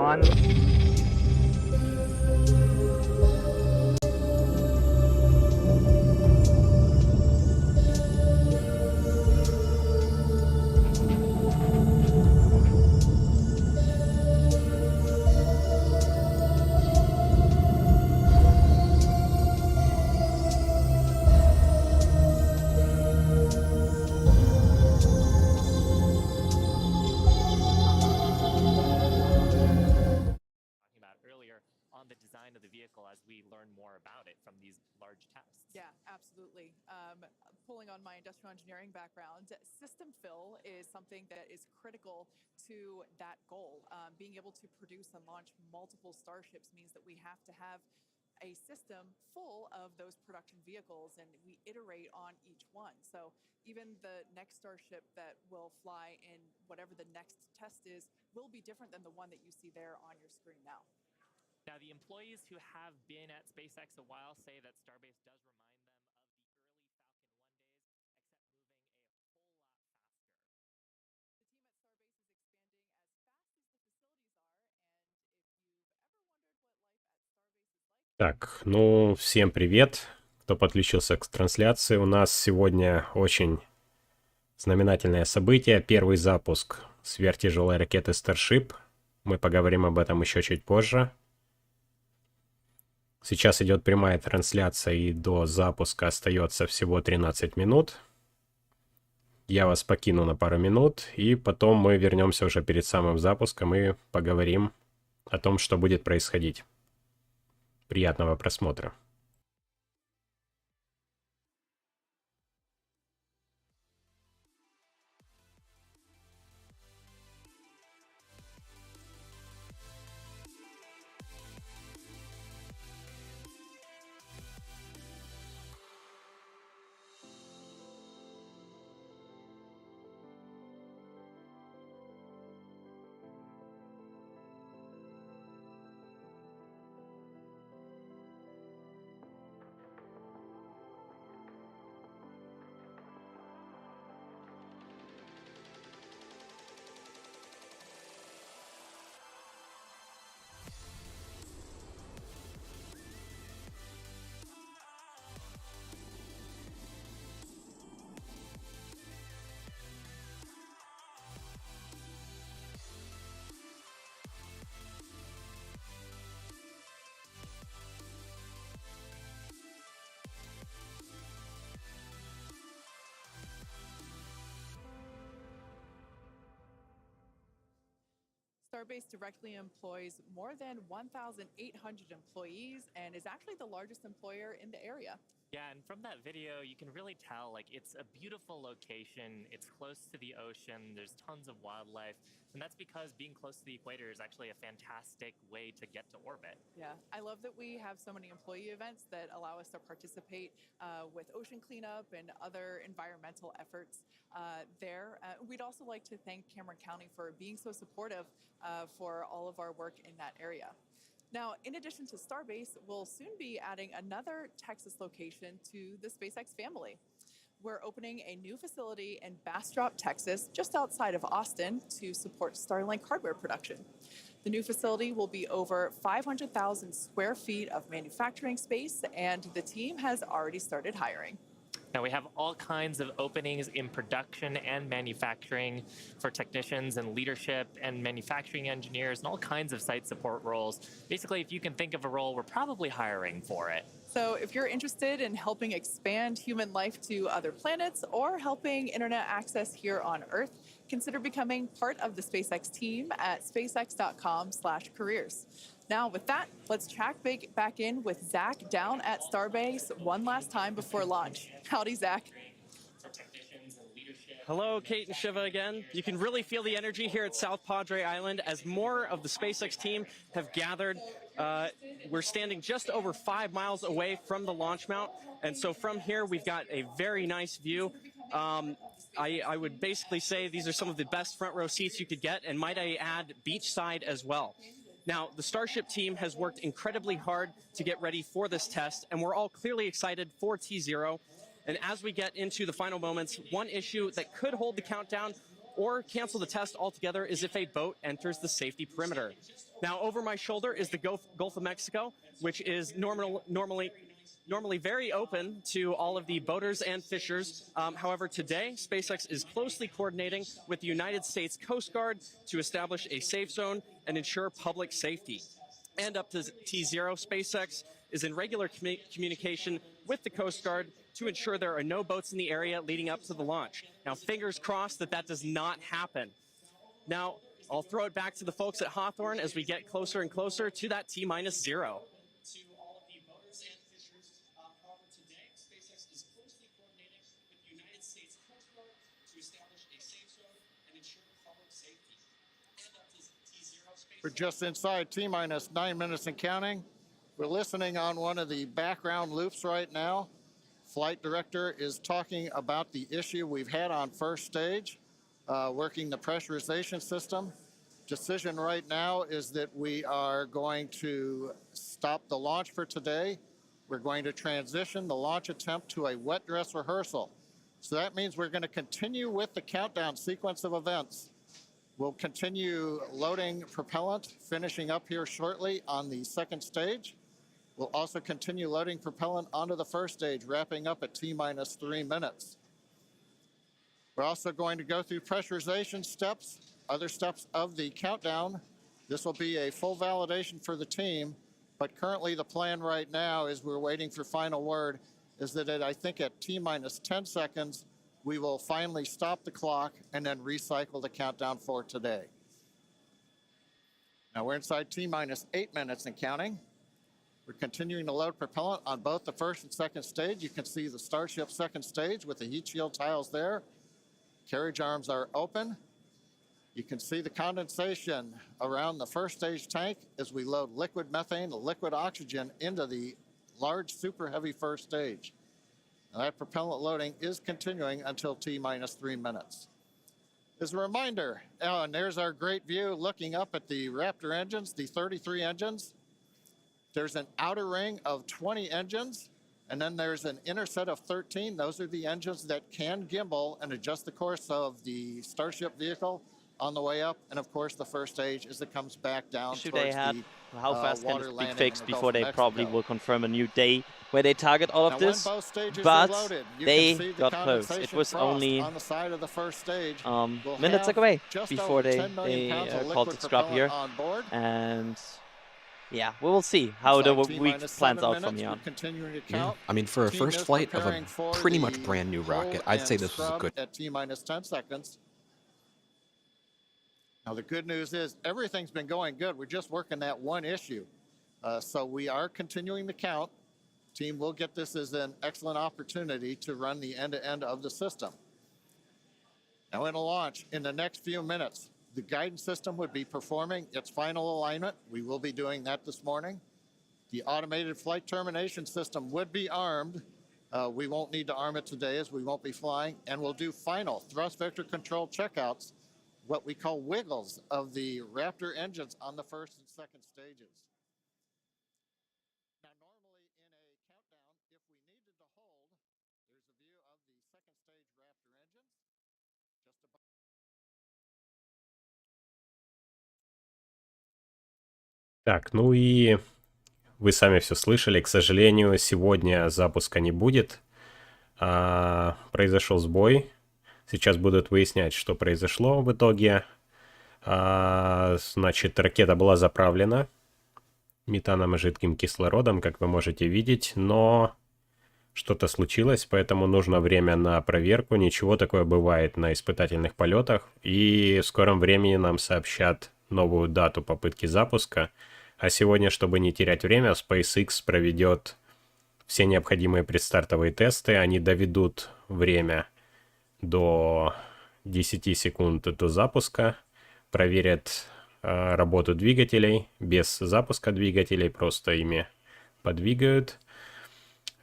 1. The design of the vehicle as we learn more about it from these large tests. Yeah, absolutely. Pulling on my industrial engineering background, system fill is something that is critical to that goal. Being able to produce and launch multiple Starships means that we have to have a system full of those production vehicles, and we iterate on each one. So even the next Starship that will fly in whatever the next test is will be different than the one that you see there on your screen now. Now, the employees who have been at SpaceX a while say that Starbase does remind them of the early Falcon 1 days, except moving a whole lot faster. The team at Starbase is expanding as fast as the facilities are, and if you've ever wondered what life at Starbase is like... Так, ну, всем привет, кто подключился к трансляции. У нас сегодня очень знаменательное событие. Первый запуск сверхтяжелой ракеты Starship. Мы поговорим об этом еще чуть позже. Сейчас идет прямая трансляция, и до запуска остается всего 13 минут. Я вас покину на пару минут, и потом мы вернемся уже перед самым запуском и поговорим о том, что будет происходить. Приятного просмотра. Starbase directly employs more than 1,800 employees and is actually the largest employer in the area. Yeah, and from that video, you can really tell, like, it's a beautiful location. It's close to the ocean. There's tons of wildlife. And that's because being close to the equator is actually a fantastic way to get to orbit. Yeah, I love that we have so many employee events that allow us to participate with ocean cleanup and other environmental efforts there. We'd also like to thank Cameron County for being so supportive for all of our work in that area. Now, in addition to Starbase, we'll soon be adding another Texas location to the SpaceX family. We're opening a new facility in Bastrop, Texas, just outside of Austin, to support Starlink hardware production. The new facility will be over 500,000 square feet of manufacturing space, and the team has already started hiring. Now, we have all kinds of openings in production and manufacturing for technicians and leadership and manufacturing engineers and all kinds of site support roles. Basically, if you can think of a role, we're probably hiring for it. So if you're interested in helping expand human life to other planets or helping internet access here on Earth, consider becoming part of the SpaceX team at spacex.com/careers. Now, with that, let's check back in with Zach down at Starbase one last time before launch. Howdy, Zach. Hello, Kate and Shiva again. You can really feel the energy here at South Padre Island as more of the SpaceX team have gathered. We're standing just over 5 miles away from the launch mount, and so from here we've got a very nice view. I would basically say these are some of the best front row seats you could get, and might I add, beachside as well. Now, the Starship team has worked incredibly hard to get ready for this test, and we're all clearly excited for T0. And as we get into the final moments, one issue that could hold the countdown or cancel the test altogether is if a boat enters the safety perimeter. Now, over my shoulder is the Gulf of Mexico, which is normally very open to all of the boaters and fishers. However, today, SpaceX is closely coordinating with the United States Coast Guard to establish a safe zone and ensure public safety. And up to T0, SpaceX is in regular communication with the Coast Guard to ensure there are no boats in the area leading up to the launch. Now, fingers crossed that does not happen. Now, I'll throw it back to the folks at Hawthorne as we get closer and closer to that T-0. We're just inside T-minus 9 minutes and counting. We're listening on one of the background loops right now. Flight director is talking about the issue we've had on first stage, working the pressurization system. Decision right now is that we are going to stop the launch for today. We're going to transition the launch attempt to a wet dress rehearsal. So that means we're going to continue with the countdown sequence of events. We'll continue loading propellant, finishing up here shortly on the second stage. We'll also continue loading propellant onto the first stage, wrapping up at T-minus 3 minutes. We're also going to go through pressurization steps, other steps of the countdown. This will be a full validation for the team, but currently the plan right now is we're waiting for final word, is that I think at T-minus 10 seconds, we will finally stop the clock and then recycle the countdown for today. Now we're inside T-minus 8 minutes and counting. We're continuing to load propellant on both the first and second stage. You can see the Starship second stage with the heat shield tiles there. Carriage arms are open. You can see the condensation around the first stage tank as we load liquid methane, liquid oxygen into the large super heavy first stage. And that propellant loading is continuing until T-minus 3 minutes. As a reminder, and there's our great view looking up at the Raptor engines, the 33 engines. There's an outer ring of 20 engines, and then there's an inner set of 13. Those are the engines that can gimbal and adjust the course of the Starship vehicle on the way up. And of course, the first stage as it comes back down Issue towards they had. the How fast can water this be landing fixed in the Gulf before of they Mexico. probably will confirm a new day where they target all of Now, this? when both stages But are loaded, you they can see the got close. It condensation was frost only on the side of the first stage. We'll minutes have away just before over they 10 million pounds of called liquid it scrap here. propellant on board. And yeah, we will see how the Inside week T-minus plans 7 out from minutes, here we're on. continuing to Yeah. count. I mean, for a Team first is flight of preparing a for pretty much the brand new rocket, roll I'd say and this was a scrub good. at T-minus 10 seconds. Now, the good news is everything's been going good. We're just working that one issue. So we are continuing the count. Team will get this as an excellent opportunity to run the end-to-end of the system. Now, in a launch, in the next few minutes, the guidance system would be performing its final alignment. We will be doing that this morning. The automated flight termination system would be armed. We won't need to arm it today as we won't be flying. And we'll do final thrust vector control checkouts, what we call wiggles of the Raptor engines on the first and second stages. Now, normally in a countdown, if we needed to hold, there's a view of the second stage Raptor engines. Just about. Так, ну и вы сами все слышали. К сожалению, сегодня запуска не будет. Произошел сбой. Сейчас будут выяснять, что произошло в итоге. Значит, ракета была заправлена метаном и жидким кислородом, как вы можете видеть, но что-то случилось, поэтому нужно время на проверку. Ничего такое бывает на испытательных полетах. И в скором времени нам сообщат новую дату попытки запуска. А сегодня, чтобы не терять время, SpaceX проведет все необходимые предстартовые тесты. Они доведут время до 10 секунд до запуска, проверят работу двигателей без запуска двигателей, просто ими подвигают.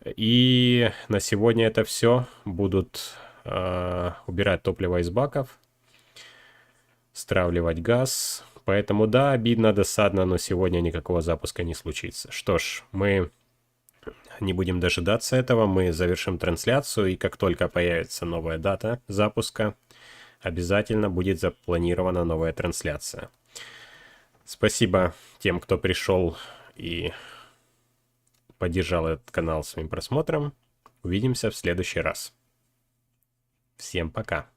И на сегодня это все. Будут убирать топливо из баков, стравливать газ. Поэтому да, обидно, досадно, но сегодня никакого запуска не случится. Что ж, мы не будем дожидаться этого, мы завершим трансляцию, и как только появится новая дата запуска, обязательно будет запланирована новая трансляция. Спасибо тем, кто пришел и поддержал этот канал своим просмотром. Увидимся в следующий раз. Всем пока.